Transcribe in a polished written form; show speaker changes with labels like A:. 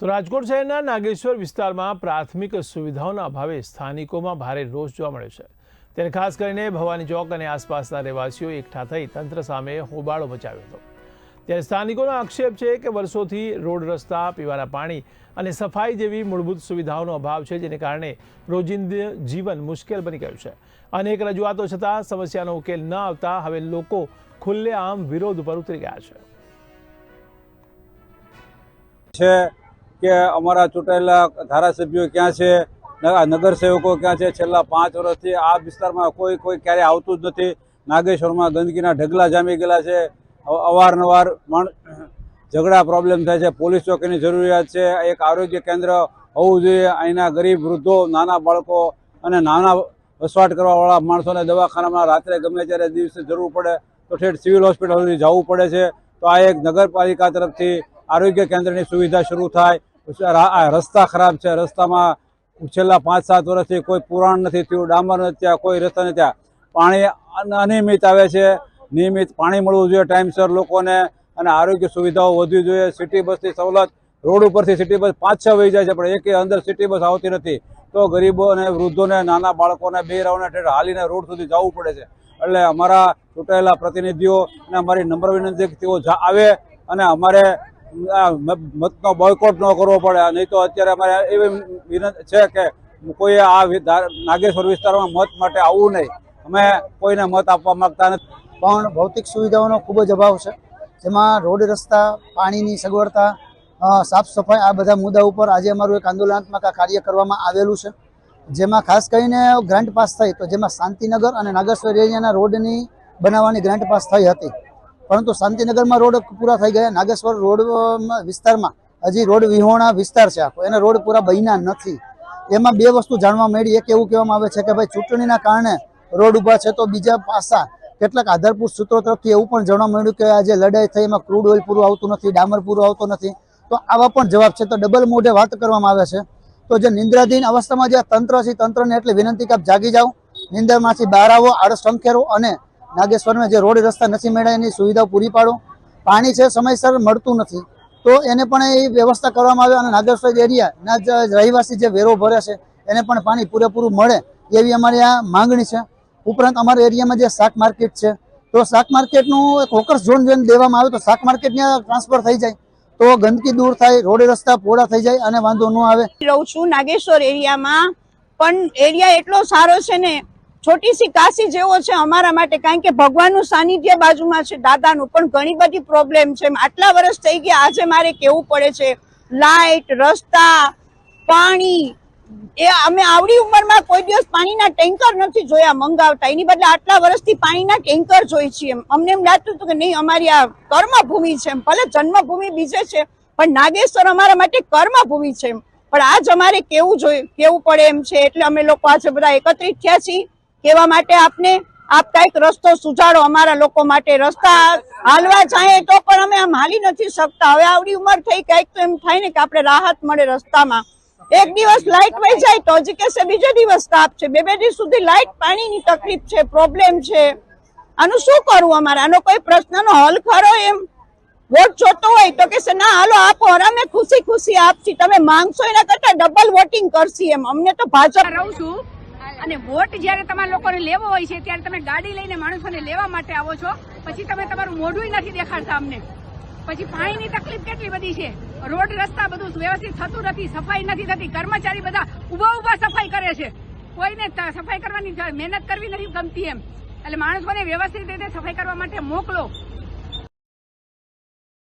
A: તો રાજકોટ શહેરના નાગેશ્વર વિસ્તારમાં પ્રાથમિક સુવિધાઓના અભાવે સ્થાનિકોમાં ભારે રોષ જોવા મળ્યો છે। ત્યારે ખાસ કરીને ભવાની ચોક અને આસપાસના રહેવાસીઓ એકઠા થઈ તંત્ર સામે હોબાળો મચાવ્યો હતો। ત્યારે સ્થાનિકોનો આક્ષેપ છે કે વર્ષોથી રોડ રસ્તા, પીવાના પાણી અને સફાઈ જેવી મૂળભૂત સુવિધાઓનો અભાવ છે, જેને કારણે રોજિંદા જીવન મુશ્કેલ બની ગયું છે। અનેક રજૂઆતો છતાં સમસ્યાનો ઉકેલ ન આવતા હવે લોકો ખુલ્લેઆમ વિરોધ પર ઉતરી ગયા
B: છે કે અમારા ચૂંટાયેલા ધારાસભ્યો ક્યાં છે, નગરસેવકો ક્યાં છે। છેલ્લા 5 વર્ષથી આ વિસ્તારમાં કોઈ ક્યારે આવતું જ નથી। નાગેશ્વરમાં ગંદકીના ઢગલા જામી ગયેલા છે। અવારનવાર ઝઘડા પ્રોબ્લેમ થાય છે। પોલીસ ચોકીની જરૂરિયાત છે। એક આરોગ્ય કેન્દ્ર હોવું જોઈએ। અહીંના ગરીબ વૃદ્ધો, નાના બાળકો અને નાના વસવાટ કરવાવાળા માણસોને દવાખાનામાં રાત્રે ગમે ત્યારે દિવસે જરૂર પડે તો ઠેઠ સિવિલ હોસ્પિટલ સુધી જવું પડે છે। તો આ એક નગરપાલિકા તરફથી આરોગ્ય કેન્દ્રની સુવિધા શરૂ થાય। રસ્તા ખરાબ છે। રસ્તામાં છેલ્લા 5-7 વર્ષથી કોઈ પુરાણ નથી થયું, ડામર નથી થયા, કોઈ રસ્તા નથી થયા। પાણી અનિયમિત આવે છે। નિયમિત પાણી મળવું જોઈએ ટાઈમસર લોકોને, અને આરોગ્ય સુવિધાઓ વધવી જોઈએ। સિટી બસની સવલત, રોડ ઉપરથી સિટી બસ 5-6 વહી જાય છે, પણ એકે અંદર સિટી બસ આવતી નથી। તો ગરીબો અને વૃદ્ધોને, નાના બાળકોને, બહેરાઓને ઠેઠ હાલીને રોડ સુધી જવું પડે છે। એટલે અમારા ચૂંટાયેલા પ્રતિનિધિઓ અને અમારી નમ્ર વિનંતી કે તેઓ આવે અને અમારે મતનો બોયકોટ ન કરવો પડે। નહીં તો અત્યારે અમારે એવી વિનંતી છે કે કોઈએ આ નાગેશ્વર વિસ્તારમાં મત માટે આવવું નહીં। અમે કોઈને મત આપવા માંગતા નથી,
C: પણ ભૌતિક સુવિધાઓનો ખૂબ જ અભાવ છે, જેમાં રોડ, રસ્તા, પાણીની સગવડતા, સાફ સફાઈ, આ બધા મુદ્દા ઉપર આજે અમારું એક આંદોલનાત્મક કાર્ય કરવામાં આવેલું છે। જેમાં ખાસ કરીને ગ્રાન્ટ પાસ થઈ, તો જેમાં શાંતિનગર અને નાગેશ્વર એરિયાના રોડની બનાવવાની ગ્રાન્ટ પાસ થઈ હતી, પરંતુ શાંતિનગરમાં રોડ પૂરા થઈ ગયા। નાગેશ્વર રોડ વિસ્તારમાં હજી રોડ વિહોણા વિસ્તાર છે આખો, એના રોડ પૂરા બન્યા નથી। એમાં બે વસ્તુ જાણવા મળી। એક એવું કહેવામાં આવે છે કે ભાઈ ચૂંટણીના કારણે રોડ ઊભા છે, તો બીજા પાસા કેટલાક આધારભૂત સૂત્રો તરફથી એવું પણ જાણવા મળ્યું કે આજે લડાઈ થઈ એમાં ક્રૂડ ઓઇલ પૂરું આવતું નથી, ડામર પૂરું આવતું નથી। તો આવા પણ જવાબ છે। તો ડબલ મોઢે વાત કરવામાં આવે છે। તો જે નિંદ્રાધીન અવસ્થામાં જે તંત્ર છે, તંત્રને એટલી વિનંતી કે આપ જાગી જાઓ, નિંદરમાંથી બહાર આવો, આળસ સંખેરો અને નાગેશ્વરમાં જે રોડ રસ્તા નથી મળ્યા એની સુવિધાઓ પૂરી પાડો। પાણી છે સમયસર મળતું નથી, તો એને પણ એ વ્યવસ્થા કરવામાં આવે અને નાગેશ્વર એરિયાના રહેવાસી જે વેરો ભરે છે એને પણ પાણી પૂરેપૂરું મળે એવી અમારી આ માંગણી છે। ઉપરાંત અમારા એરિયામાં જે શાક માર્કેટ છે, તો શાક માર્કેટનું એક હોકર્સ ઝોન જેને દેવામાં આવે તો શાક માર્કેટ ત્યાં ટ્રાન્સફર થઈ જાય તો ગંદકી દૂર થાય, રોડ રસ્તા પહોળા થઈ જાય અને વાંધો ન આવે।
D: રહું છું નાગેશ્વર એરિયામાં, પણ એરિયા એટલો સારો છે ને, છોટી સી કાશી જેવો છે અમારા માટે, કારણ કે ભગવાનનું સાનિધ્ય બાજુમાં છે, દાદાનું, પણ ઘણી બધી પ્રોબ્લેમ છે। આટલા વર્ષ થઈ ગયા, આજે મારે કેવું પડે છે, લાઇટ, રસ્તા, પાણી, એ અમે આવડી ઉંમરમાં કોઈ દિવસ પાણીના ટેન્કર નથી જોયા મંગાવતા, એની બદલે આટલા વર્ષથી પાણીના ટેન્કર જોઈ છીએ। અમને એમ લાગતું હતું કે નહીં, અમારી આ કર્મભૂમિ છે, ભલે જન્મભૂમિ બીજે છે પણ નાગેશ્વર અમારા માટે કર્મભૂમિ છે, પણ આજ અમારે કેવું પડે એમ છે। એટલે અમે લોકો આજે બધા એકત્રિત થયા છીએ કહેવા માટે આપને, આપ કઈક રસ્તો સુધારો અમારા લોકો માટે। રસ્તા હાલવા જાય તો પણ અમે આમ હાલી નથી શકતા। હવે આવડી ઉંમર થઈ, કઈક તો એમ થાય ને કે આપણે રાહત મળે રસ્તામાં। એક દિવસ લાઇટ વહી જાય તો હજી કહેશે બીજો દિવસ તાપ છે, બે દિવસ સુધી લાઇટ, પાણીની તકલીફ છે, પ્રોબ્લેમ છે। આનું શું કરવું અમારે? આનો કોઈ પ્રશ્નનો હલ ખરો? એમ વોટ જોતો હોય તો કહેશે ના હાલો આપો, અમે ખુશી ખુશી આપશી, તમે માંગશો એના કરતા ડબલ વોટિંગ કરશી। એમ અમને તો ભાજપ
E: રહું છું, અને વોટ જ્યારે તમારા લોકોને લેવો હોય છે ત્યારે તમે ગાડી લઈને માણસોને લેવા માટે આવો છો, પછી તમે તમારું મોઢું નથી દેખાડતા અમને। પછી પાણીની તકલીફ કેટલી બધી છે, રોડ રસ્તા બધું વ્યવસ્થિત થતું નથી, સફાઈ નથી થતી, કર્મચારી બધા ઉભા સફાઈ કરે છે, કોઈને સફાઈ કરવાની મહેનત કરવી નથી ગમતી એમ। એટલે માણસોને વ્યવસ્થિત રીતે સફાઈ કરવા માટે મોકલો।